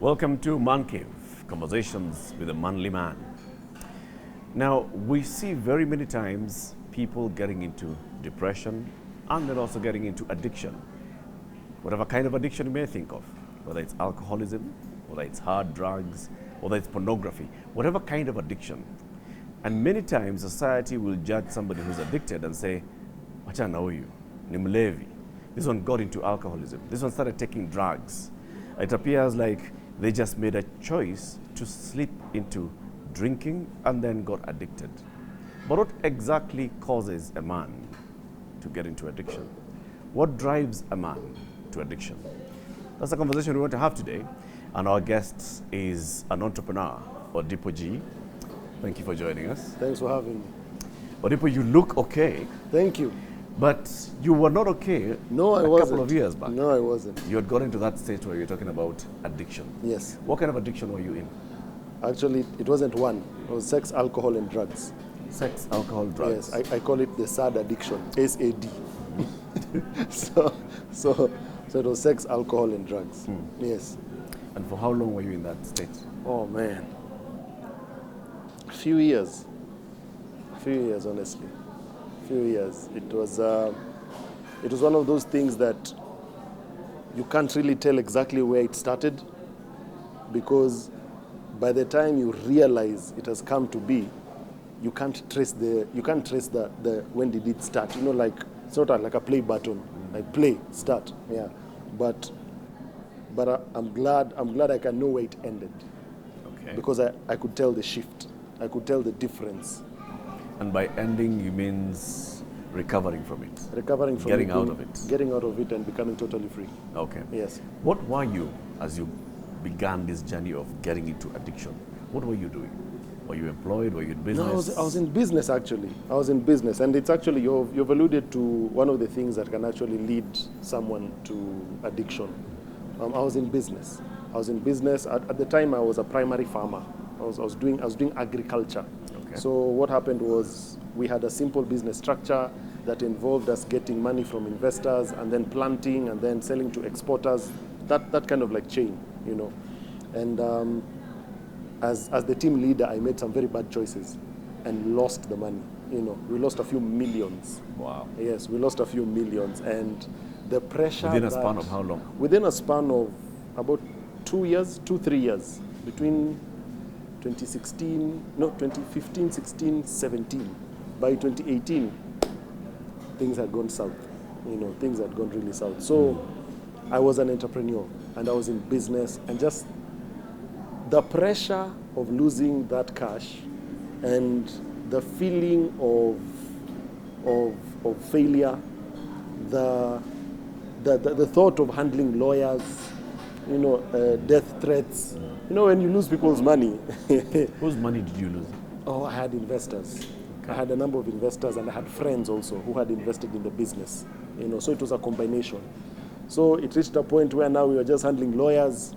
Welcome to Mancave, Conversations with a Manly Man. Now, we see very many times people getting into depression and then also getting into addiction. Whatever kind of addiction you may think of, whether it's alcoholism, whether it's hard drugs, whether it's pornography, whatever kind of addiction. And many times society will judge somebody who's addicted and say, "Wacha na huyu, ni mlevi. This one got into alcoholism. This one started taking drugs." It appears like they just made a choice to slip into drinking and then got addicted. But what exactly causes a man to get into addiction? What drives a man to addiction? That's the conversation we want to have today. And our guest is an entrepreneur, Odipo G. Thank you for joining us. Thanks for having me. Odipo, you look okay. Thank you. But you were not okay No, I a wasn't. couple of years back. No, I wasn't. You had got into that state where you're talking about addiction. Yes. What kind of addiction were you in? Actually, it wasn't one. It was sex, alcohol, and drugs. Sex, alcohol, drugs. Yes, I call it the SAD addiction, SAD. so it was sex, alcohol, and drugs. Yes. And for how long were you in that state? Oh, man. A few years, honestly. Few years. It was one of those things that you can't really tell exactly where it started, because by the time you realize it has come to be, you can't trace the when did it start. You know, like it's not like a play button, like play, start. Yeah. But I'm glad I can know where it ended. Okay. Because I could tell the shift. I could tell the difference. And by ending, you means recovering from it? Recovering from Getting it. out of it? Getting out of it and becoming totally free. Okay. Yes. What were you as you began this journey of getting into addiction? What were you doing? Were you employed? Were you in business? No, I was in business, actually. I was in business. And it's actually, you've alluded to one of the things that can actually lead someone to addiction. I was in business. At the time, I was a primary farmer. I was doing agriculture. Okay. So what happened was we had a simple business structure that involved us getting money from investors and then planting and then selling to exporters, that kind of like chain, you know. And as the team leader, I made some very bad choices and lost the money. You know, we lost a few millions. Wow. Yes, we lost a few millions, and the pressure. Within a span of how long? Within a span of about 3 years, between 2015, 16, 17. By 2018, things had gone south. You know, things had gone really south. So I was an entrepreneur and I was in business, and just the pressure of losing that cash and the feeling of failure, the thought of handling lawyers, you know, death threats. You know, when you lose people's money. Whose money did you lose? Oh, I had investors. Okay. I had a number of investors, and I had friends also who had invested in the business. You know, so it was a combination. So it reached a point where now we were just handling lawyers,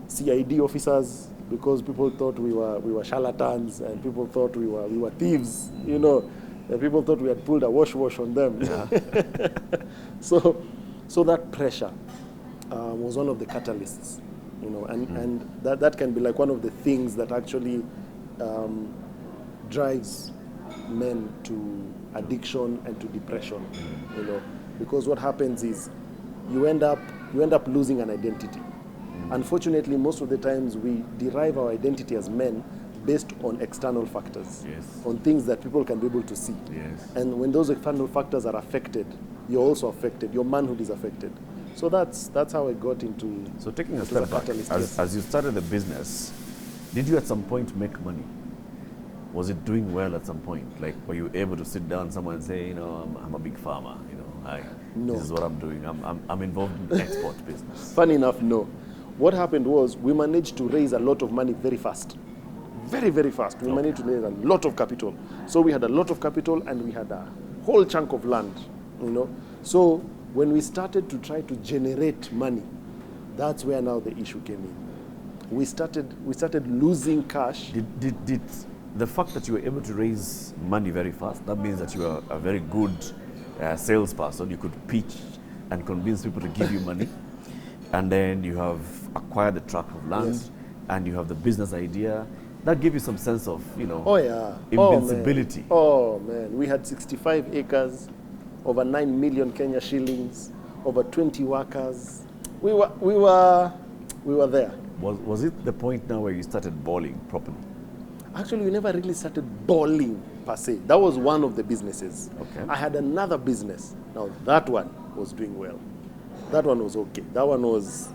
CID officers, because people thought we were charlatans, and people thought we were thieves. You know, and people thought we had pulled a wash on them. Yeah. So that pressure was one of the catalysts. You know, and that can be like one of the things that actually drives men to addiction and to depression. You know, because what happens is you end up losing an identity. Unfortunately, most of the times we derive our identity as men based on external factors, Yes. on things that people can be able to see. Yes. And when those external factors are affected, you're also affected. Your manhood is affected. So that's how I got into. So taking a into step the back, catalyst, as, yes. as you started the business, did you at some point make money? Was it doing well at some point? Like, were you able to sit down someone and say, you know, I'm a big farmer, you know, No. this is what I'm doing. I'm involved in the export business. Funny enough, no. What happened was we managed to raise a lot of money very fast. Very, very fast. We managed to raise a lot of capital. So we had a lot of capital and we had a whole chunk of land, you know. So when we started to try to generate money, that's where now the issue came in. We started losing cash. Did the fact that you were able to raise money very fast, that means that you are a very good salesperson. You could pitch and convince people to give you money. And then you have acquired the tract of land, Yes. and you have the business idea. That gives you some sense of, Oh yeah. invincibility. Oh man. We had 65 acres, over 9 million Kenya shillings, over 20 workers. We were there. Was it the point now where you started balling properly? Actually, we never really started balling per se. That was one of the businesses. Okay. I had another business. Now that one was doing well. That one was okay. That one was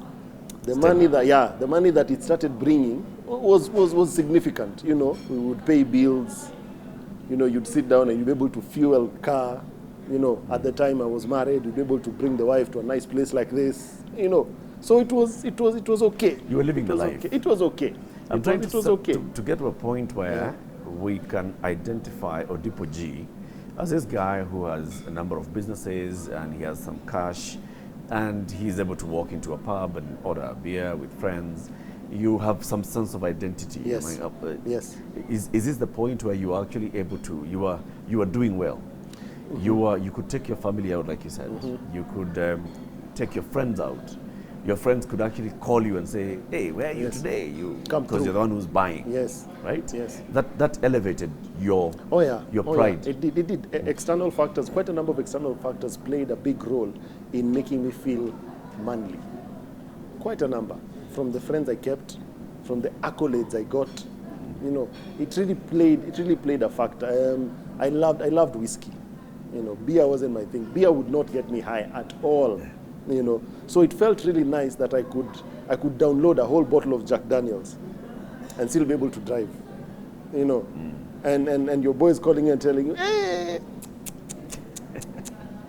the money that it started bringing was significant. We would pay bills. You'd sit down and you'd be able to fuel car. At the time I was married, you'd be able to bring the wife to a nice place like this. So it was okay. You were living the life. Okay. It was okay. I'm trying It was okay. to get to a point where we can identify Odipo G as this guy who has a number of businesses and he has some cash and he's able to walk into a pub and order a beer with friends. You have some sense of identity. Yes. Yes. Is this the point where you are actually able to, you are doing well? You could take your family out, like you said. You could take your friends out. Your friends could actually call you and say, "Hey, where are you today?" Because you're the one who's buying. Yes. Right? Yes. That elevated your pride. Yeah. It did. External factors, quite a number of external factors played a big role in making me feel manly. Quite a number. From the friends I kept, from the accolades I got, it really played a factor. I loved whiskey. Beer wasn't my thing. Beer would not get me high at all. So it felt really nice that I could download a whole bottle of Jack Daniels and still be able to drive. And your boys calling you and telling you, "Hey,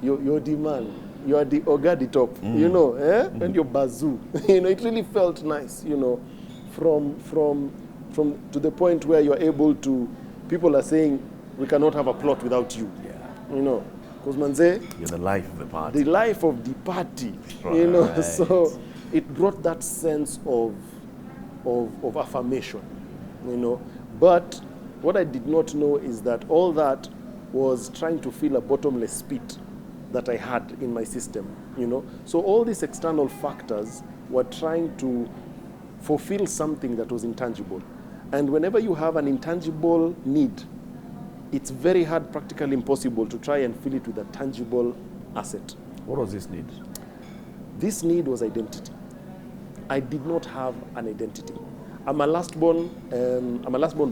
you're the man. You are the Oga the top." And your bazoo. It really felt nice. From to the point where you're able to. People are saying we cannot have a plot without you. Yeah. Because manze, you're the life of the party. The life of the party. Right. So it brought that sense of affirmation. But what I did not know is that all that was trying to fill a bottomless pit that I had in my system. So all these external factors were trying to fulfill something that was intangible. And whenever you have an intangible need, it's very hard, practically impossible, to try and fill it with a tangible asset. What was this need? This need was identity. I did not have an identity. I'm a last born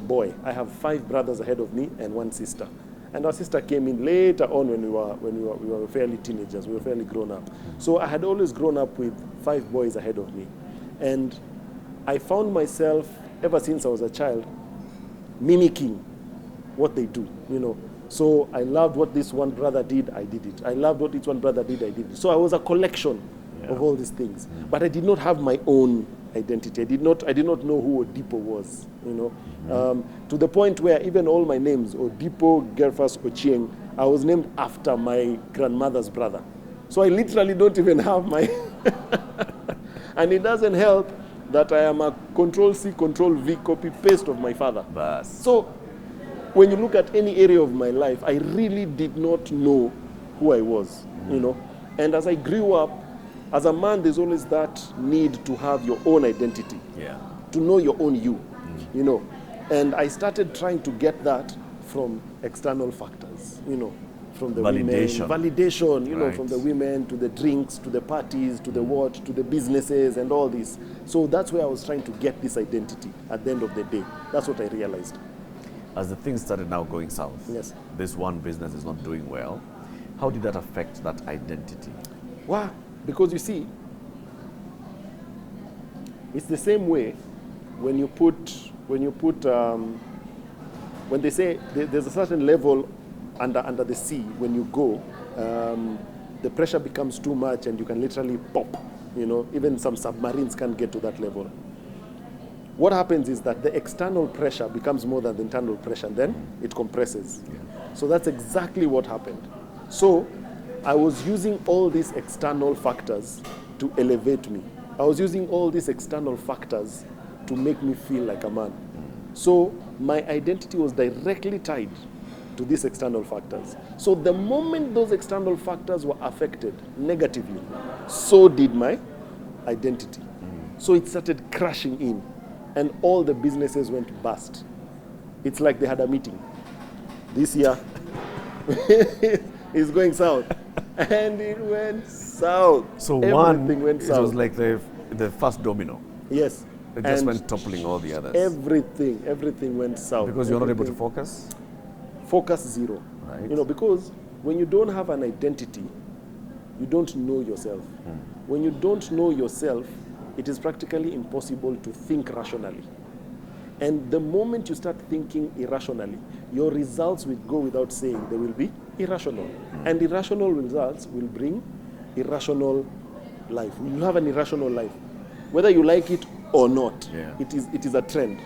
boy. I have 5 brothers ahead of me and 1 sister. And our sister came in later on when we were fairly teenagers. We were fairly grown up. So I had always grown up with 5 boys ahead of me. And I found myself, ever since I was a child, mimicking what they do, So I loved what this one brother did, I did it. I loved what this one brother did, I did it. So I was a collection of all these things. But I did not have my own identity. I did not know who Odipo was, to the point where even all my names, Odipo, Gerfas, Ochieng, I was named after my grandmother's brother. So I literally don't even have my... And it doesn't help that I am a Control-C, Control-V copy-paste of my father. Bas. So when you look at any area of my life, I really did not know who I was, And as I grew up, as a man, there's always that need to have your own identity, to know your own you, And I started trying to get that from external factors, from the validation. Women. Validation, Right. from the women to the drinks, to the parties, to the what, to the businesses and all this. So that's where I was trying to get this identity at the end of the day. That's what I realized. As the things started now going south, this one business is not doing well. How did that affect that identity? Wow, because you see, it's the same way when they say there's a certain level under the sea when you go, the pressure becomes too much and you can literally pop. Even some submarines can't get to that level. What happens is that the external pressure becomes more than the internal pressure, and then it compresses. So that's exactly what happened. So I was using all these external factors to elevate me. I was using all these external factors to make me feel like a man. So my identity was directly tied to these external factors. So the moment those external factors were affected negatively, so did my identity. So it started crashing in, and all the businesses went bust. It's like they had a meeting. This year is going south, and it went south. So everything went it south. was like the first domino. Yes. It just And went toppling all the others. Everything went south. Because you're not able to Everything- focus? Focus zero. Right. You know, because when you don't have an identity, you don't know yourself. When you don't know yourself, it is practically impossible to think rationally. And the moment you start thinking irrationally, your results will go without saying. They will be irrational. And irrational results will bring irrational life. You have an irrational life. Whether you like it or not, Yeah. it is a trend.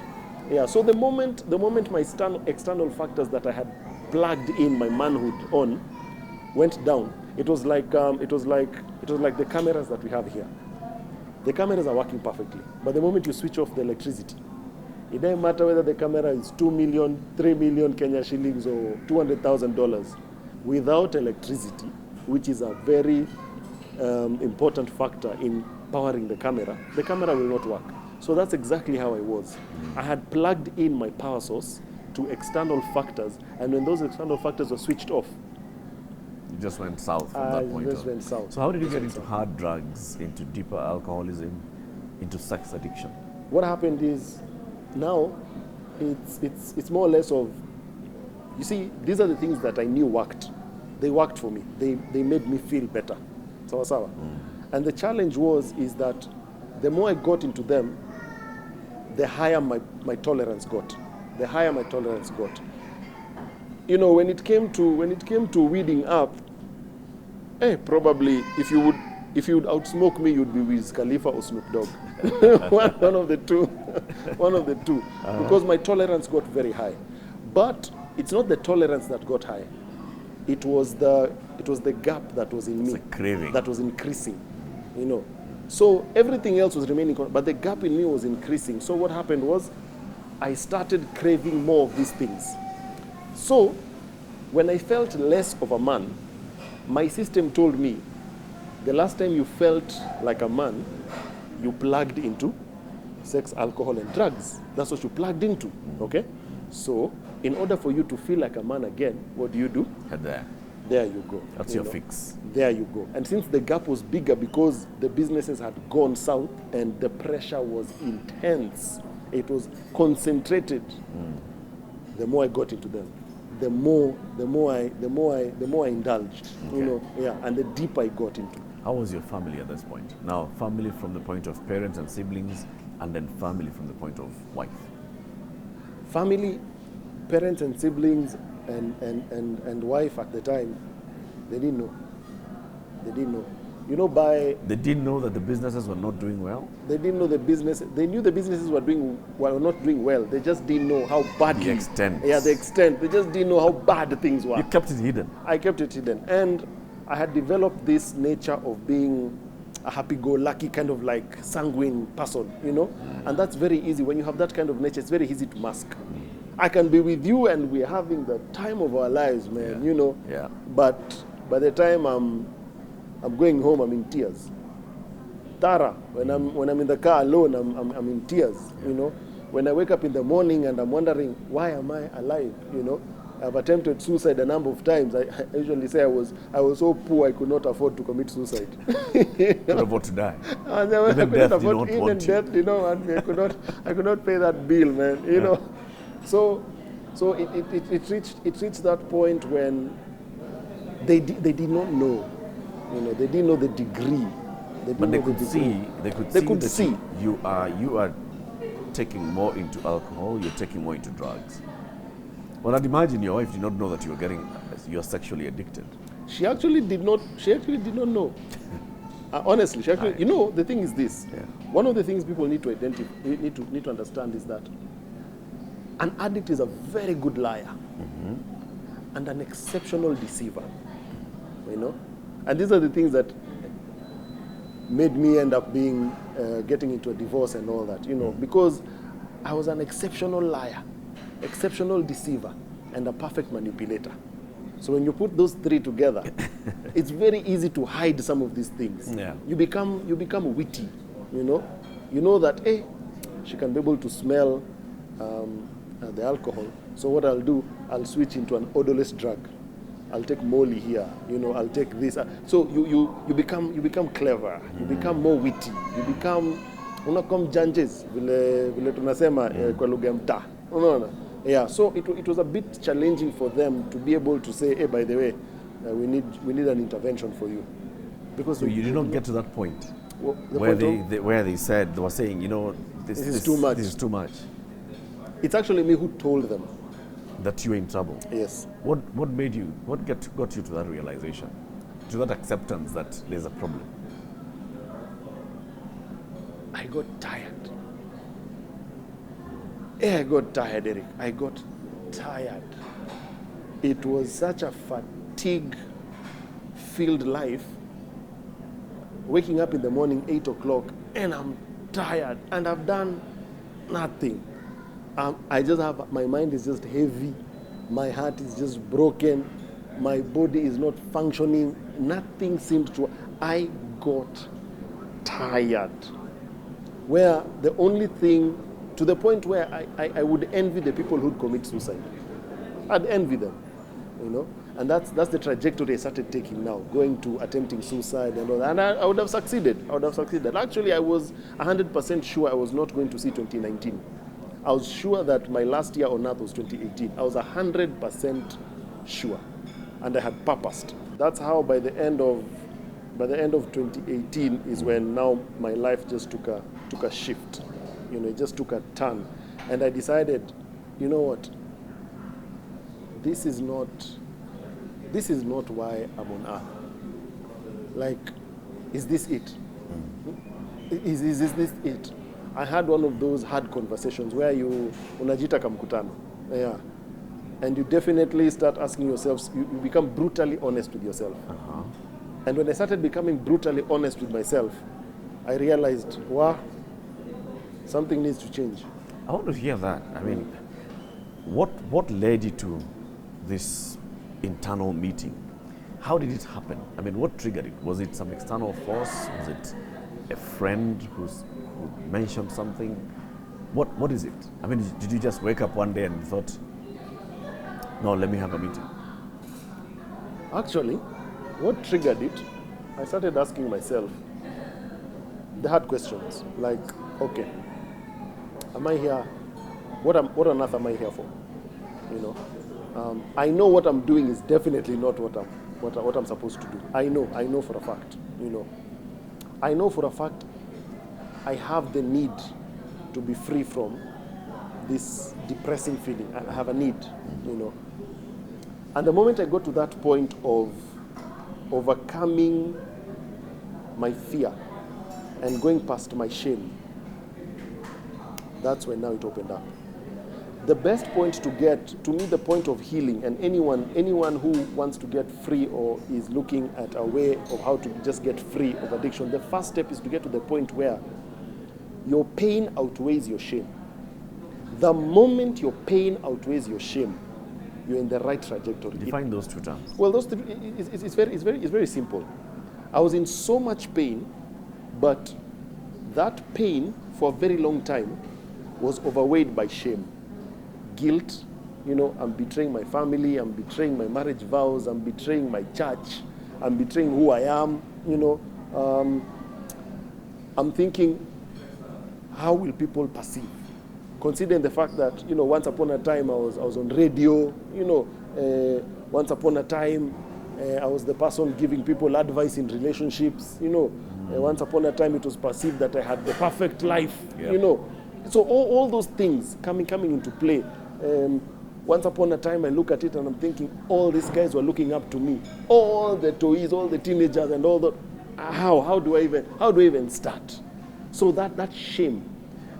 Yeah, so the moment my external factors that I had plugged in my manhood on went down, it was like the cameras that we have here. The cameras are working perfectly, but the moment you switch off the electricity, it doesn't matter whether the camera is 2 million, 3 million Kenya shillings or $200,000. Without electricity, which is a very important factor in powering the camera will not work. So that's exactly how I was. I had plugged in my power source to external factors, and when those external factors were switched off, It just went south from that point just on. went south. So how did you Just get went into south. hard drugs, into deeper alcoholism, into sex addiction? What happened is, now it's more or less of, you see, these are the things that I knew worked. They worked for me. They made me feel better. Sawa sawa. And the challenge is that the more I got into them, the higher my tolerance got. The higher my tolerance got. You know, when it came to weeding up, probably if you would outsmoke me, you'd be Wiz Khalifa or Snoop Dogg. one of the two. One of the two. Because my tolerance got very high. But it's not the tolerance that got high. It was the gap that was in me. It's a craving. That was increasing. You know. So everything else was remaining, but the gap in me was increasing. So what happened was, I started craving more of these things. So when I felt less of a man, my system told me, the last time you felt like a man, you plugged into sex, alcohol, and drugs. That's what you plugged into, okay? So in order for you to feel like a man again, what do? Head there. There you go. That's You your know? fix. There you go. And since the gap was bigger because the businesses had gone south and the pressure was intense, it was concentrated. The more I got into them, the more I indulged. You know, yeah, and the deeper I got into. How was your family at this point? Now, family from the point of parents and siblings, and then family from the point of wife. Family, parents and siblings and wife at the time, they didn't know. They didn't know. You know, They didn't know that the businesses were not doing well. they didn't know the business. They knew the businesses were not doing well. They just didn't know how badly. The extent. Yeah, the extent. They just didn't know how bad things were. You kept it hidden. I kept it hidden, and I had developed this nature of being a happy-go-lucky kind of like sanguine person, you know, and that's very easy. When you have that kind of nature, it's very easy to mask. I can be with you and we're having the time of our lives, man, Yeah. you know. Yeah. But by the time I'm going home, I'm in tears. Tara, when I'm in the car alone, I'm in tears, you know. When I wake up in the morning and I'm wondering, why am I alive, you know? I've attempted suicide a number of times. I usually say I was so poor I could not afford to commit suicide. Could afford to die. And I Even could death not did afford not even want you. death, you know, and I could not pay that bill, man, you know. So it reached that point when they did not know, you know, they didn't know the degree. But they could see. They could see. that you are taking more into alcohol. You're taking more into drugs. Well, I'd imagine your wife did not know that you're sexually addicted. She actually did not know. Honestly, she actually, you know, the thing is this. Yeah. One of the things people need to need to understand is that an addict is a very good liar and an exceptional deceiver. You know, and these are the things that made me end up getting into a divorce and all that. You know, because I was an exceptional liar, exceptional deceiver, and a perfect manipulator. So when you put those three together, it's very easy to hide some of these things. Yeah. You become witty, you know. you know that, hey, she can be able to smell the alcohol. So what I'll do, I'll switch into an odorless drug. I'll take Molly here, you know, I'll take this. So you become clever, you become more witty, you become unakom janjes vile tunasema kwa lugha ya mtaa. Unaona? Yeah, so it was a bit challenging for them to be able to say, hey, by the way, we need an intervention for you. Because so you did not get to that point, well, where they were saying, you know, this is too much. This is too much. It's actually me who told them that you were in trouble. Yes. What got you to that realization, to that acceptance that there's a problem? I got tired. I got tired, Eric. I got tired. It was such a fatigue-filled life. Waking up in the morning, 8 o'clock, and I'm tired, and I've done nothing. I just have, my mind is just heavy. My heart is just broken. My body is not functioning. Nothing seemed to. I got tired. Where the only thing, to the point where I would envy the people who'd commit suicide. I'd envy them, you know. And that's the trajectory I started taking now, going to attempting suicide and all that. And I would have succeeded. Actually, I was 100% sure I was not going to see 2019. I was sure that my last year on earth was 2018. I was 100% sure. And I had purposed. That's how by the end of 2018 is when now my life just took a shift. You know, it just took a turn. And I decided, you know what? This is not why I'm on earth. Like, is this it? Is this it? I had one of those hard conversations where you unajita kamkutano. Yeah. And you definitely start asking yourselves, you become brutally honest with yourself. Uh-huh. And when I started becoming brutally honest with myself, I realized, wow, something needs to change. I want to hear that. I mean, what led you to this internal meeting? How did it happen? I mean, what triggered it? Was it some external force? Was it a friend who mentioned something? What is it? I mean, did you just wake up one day and thought, no, let me have a meeting? Actually, what triggered it, I started asking myself the hard questions. Like, okay, am I here? What on earth am I here for? You know, I know what I'm doing is definitely not what I'm supposed to do. I know for a fact. You know, I know for a fact I have the need to be free from this depressing feeling. I have a need, you know. And the moment I got to that point of overcoming my fear and going past my shame, that's when now it opened up. The best point to get, to me, the point of healing, and anyone who wants to get free or is looking at a way of how to just get free of addiction, the first step is to get to the point where your pain outweighs your shame. The moment your pain outweighs your shame, you're in the right trajectory. Define those two terms. Well, it's very simple. I was in so much pain, but that pain for a very long time was overweighed by shame. Guilt, you know, I'm betraying my family, I'm betraying my marriage vows, I'm betraying my church, I'm betraying who I am, you know. I'm thinking, how will people perceive? Considering the fact that, you know, once upon a time I was on radio, you know, once upon a time I was the person giving people advice in relationships, you know. Once upon a time it was perceived that I had the perfect life, you know. So all those things coming into play. Once upon a time I look at it and I'm thinking, all these guys were looking up to me. All the toys, all the teenagers and all that. How do I even start? So that shame.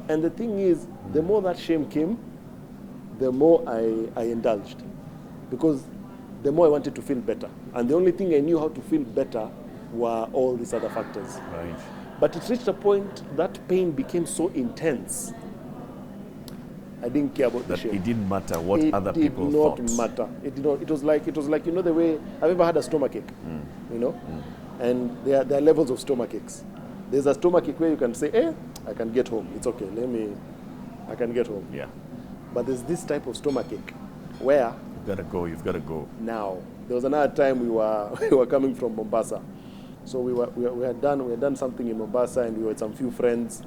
And the thing is, the more that shame came, the more I indulged. Because the more I wanted to feel better. And the only thing I knew how to feel better were all these other factors. Right. But it reached a point that pain became so intense, I didn't care about the shame. It didn't matter what other people thought. It did not matter. It did not. It was like, you know, the way, I've ever had a stomachache, you know? And there are levels of stomachaches. There's a stomachache where you can say, I can get home. It's okay. I can get home. Yeah. But there's this type of stomachache where You've got to go. now. There was another time we were coming from Mombasa. So we had done something in Mombasa, and we were with some few friends,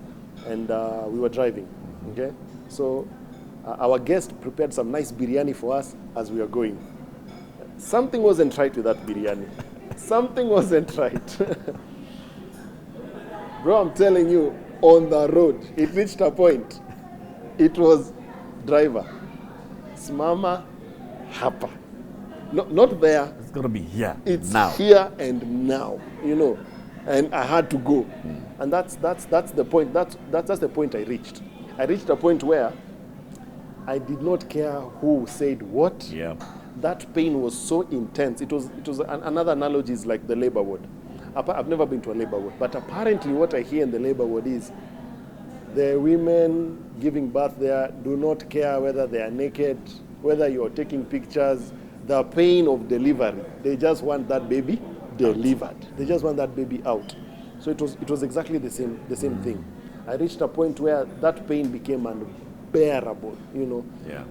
and we were driving. Okay? So our guest prepared some nice biryani for us as we were going. Something wasn't right with that biryani. Something wasn't right. Bro, I'm telling you, on the road, it reached a point. It was driver, smama, hapa. No, not there. It's got to be here. It's now. here and now, and I had to go. And that's the point. That's the point I reached. I reached a point where I did not care who said what. Yeah. That pain was so intense. It was another analogy is like the labor ward. I've never been to a labor ward, but apparently what I hear in the labor ward is the women giving birth there do not care whether they are naked, whether you're taking pictures, the pain of delivery. They just want that baby delivered. They just want that baby out. So it was exactly the same thing. I reached a point where that pain became unbearable. Yeah.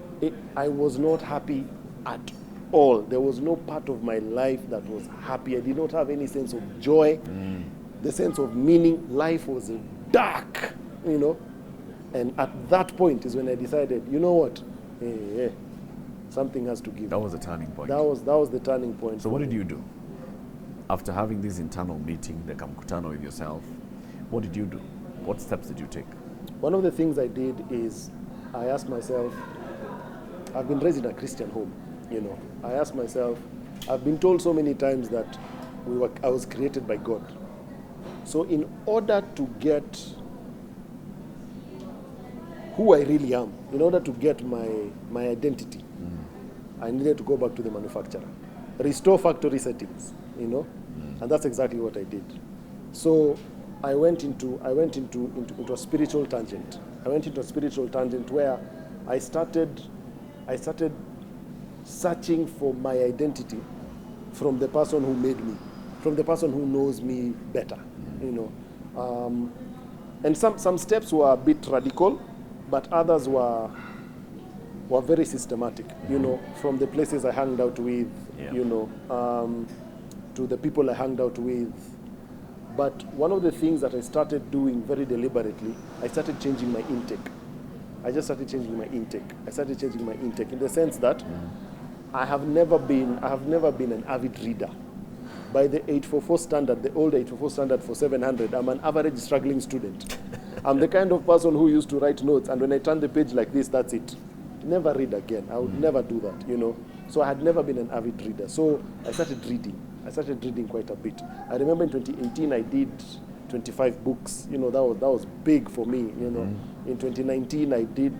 I was not happy at all. There was no part of my life that was happy. I did not have any sense of joy, the sense of meaning. Life was dark, And at that point is when I decided, you know what? Something has to give. That was a turning point. That was the turning point. So what did you do? After having this internal meeting, the kamkutano with yourself, what did you do? What steps did you take? One of the things I did is I asked myself, I've been raised in a Christian home, I asked myself, I've been told so many times that I was created by God. So in order to get who I really am, in order to get my identity, I needed to go back to the manufacturer, restore factory settings, and that's exactly what I did. So I went into a spiritual tangent. I went into a spiritual tangent where I started searching for my identity from the person who made me, from the person who knows me better, And some steps were a bit radical, but others were very systematic, from the places I hung out with, to the people I hung out with. But one of the things that I started doing very deliberately, I started changing my intake. I started changing my intake in the sense that I have never been an avid reader. By the 844 standard, the old 844 standard for 700, I'm an average struggling student. I'm the kind of person who used to write notes, and when I turn the page like this, that's it. Never read again. I would never do that, So I had never been an avid reader. So I started reading. Quite a bit. I remember in 2018 I did 25 books. That was big for me. In 2019 I did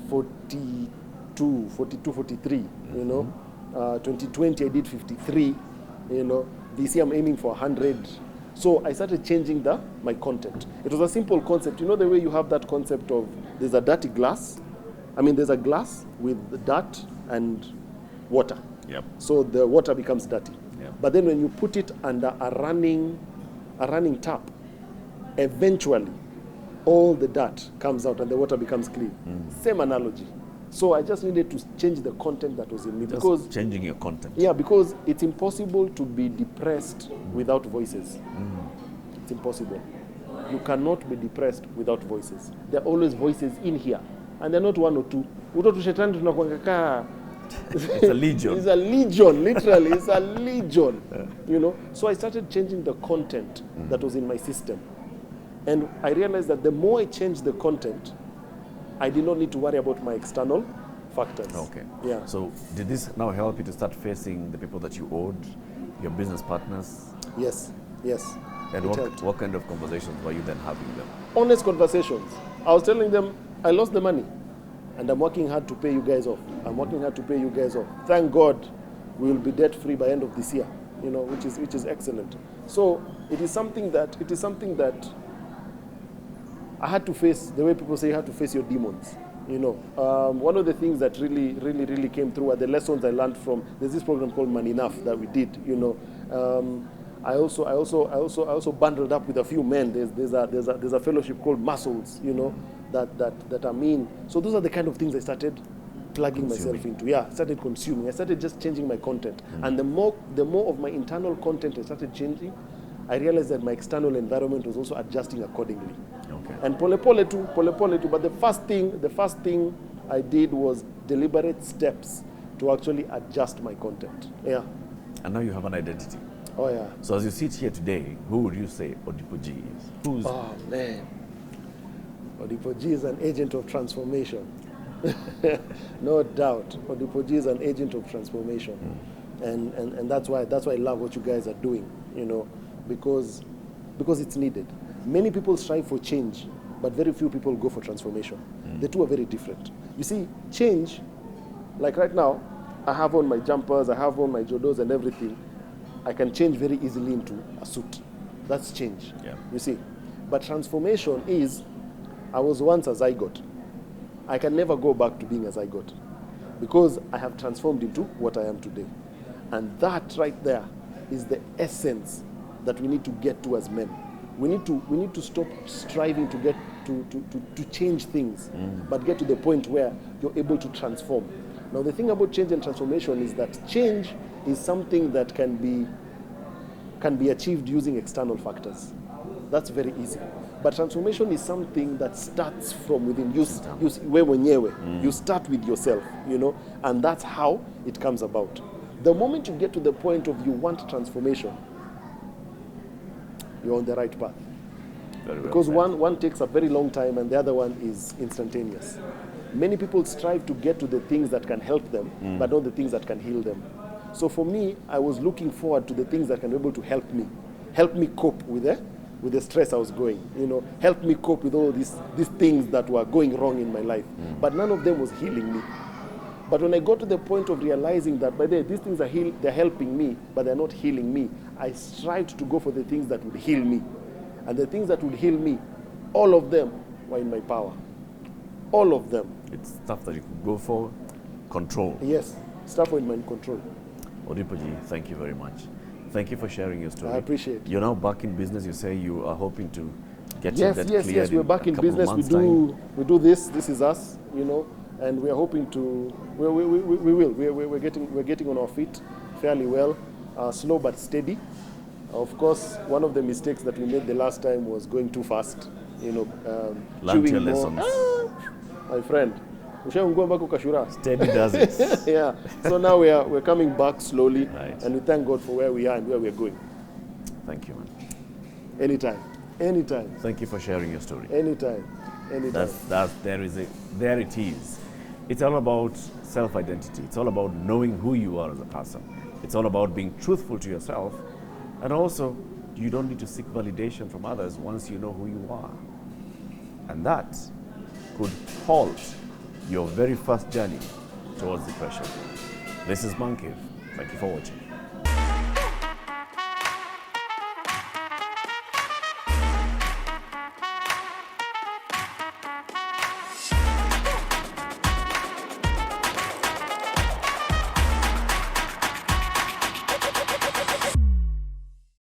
42, 43. 2020 I did 53. This year I'm aiming for 100. So I started changing my content. It was a simple concept. The way you have that concept of there's a dirty glass. There's a glass with dirt and water. Yep. So the water becomes dirty. Yep. But then when you put it under a running tap, eventually all the dirt comes out and the water becomes clean. Same analogy. So I just needed to change the content that was in me. Because changing your content. Yeah, because it's impossible to be depressed without voices. It's impossible. You cannot be depressed without voices. There are always voices in here. And they're not one or two. It's a legion. It's a legion, literally. It's a legion. So I started changing the content that was in my system. And I realized that the more I changed the content, I did not need to worry about my external factors. Okay. Yeah. So did this now help you to start facing the people that you owed, your business partners? Yes. And what kind of conversations were you then having with them? Honest conversations. I was telling them, I lost the money. And I'm working hard to pay you guys off. Thank God we will be debt free by end of this year, which is excellent. So it is something that I had to face, the way people say you have to face your demons. One of the things that really came through are the lessons I learned from, there's this program called Man Enough that we did, I also bundled up with a few men. There's a fellowship called Muscles, you know, that are mean. So those are the kind of things I started plugging myself into. Yeah, I started consuming. I started just changing my content. And the more of my internal content I started changing, I realized that my external environment was also adjusting accordingly. Okay. And pole pole too. But the first thing I did was deliberate steps to actually adjust my content. Yeah. And now you have an identity. Oh yeah. So as you sit here today, who would you say Odipo G is? Who's Oh man. Odipo G is an agent of transformation. No doubt. Odipo G is an agent of transformation. And that's why I love what you guys are doing, you know, because it's needed. Many people strive for change, but very few people go for transformation. The two are very different. You see, change, like right now, I have on my jumpers, I have on my jodos and everything. I can change very easily into a suit. That's change. Yeah. You see. But transformation is, I was once a zygote. I can never go back to being a zygote because I have transformed into what I am today. And that right there is the essence that we need to get to as men. We need to stop striving to get to change things, but get to the point where you're able to transform. Now the thing about change and transformation is that change is something that can be achieved using external factors. That's very easy. But transformation is something that starts from within. You start with yourself, you know, and that's how it comes about. The moment you get to the point of you want transformation, you're on the right path. very well Because said. one takes a very long time and the other one is instantaneous. Many people strive to get to the things that can help them, but not the things that can heal them. So for me, I was looking forward to the things that can be able to help me cope with the stress I was going, you know, help me cope with all these things that were going wrong in my life. But none of them was healing me. But when I got to the point of realizing that by the way, these things they're helping me, but they're not healing me, I strived to go for the things that would heal me. And the things that would heal me, all of them were in my power. All of them. It's stuff that you could go for, control. Yes, stuff in my control. Odipo G, thank you very much. Thank you for sharing your story. I appreciate it. You're now back in business. You say you are hoping to get Yes, your debt cleared. yes, we're back in a couple of business. months' time. We do this. This is us, you know, and we are hoping to. We will. We're getting on our feet fairly well, slow but steady. Of course, one of the mistakes that we made the last time was going too fast. You know, Learn your chewing more. lessons. My friend, ushaungua mpaka ukashura. Steady does it. Yeah. So now we're coming back slowly, Right. and we thank God for where we are and where we're going. Thank you, man. Anytime. Thank you for sharing your story. Anytime. There it is. It's all about self-identity. It's all about knowing who you are as a person. It's all about being truthful to yourself. And also, you don't need to seek validation from others once you know who you are. And that could halt your very first journey towards depression. This is Mancave. Thank you for watching.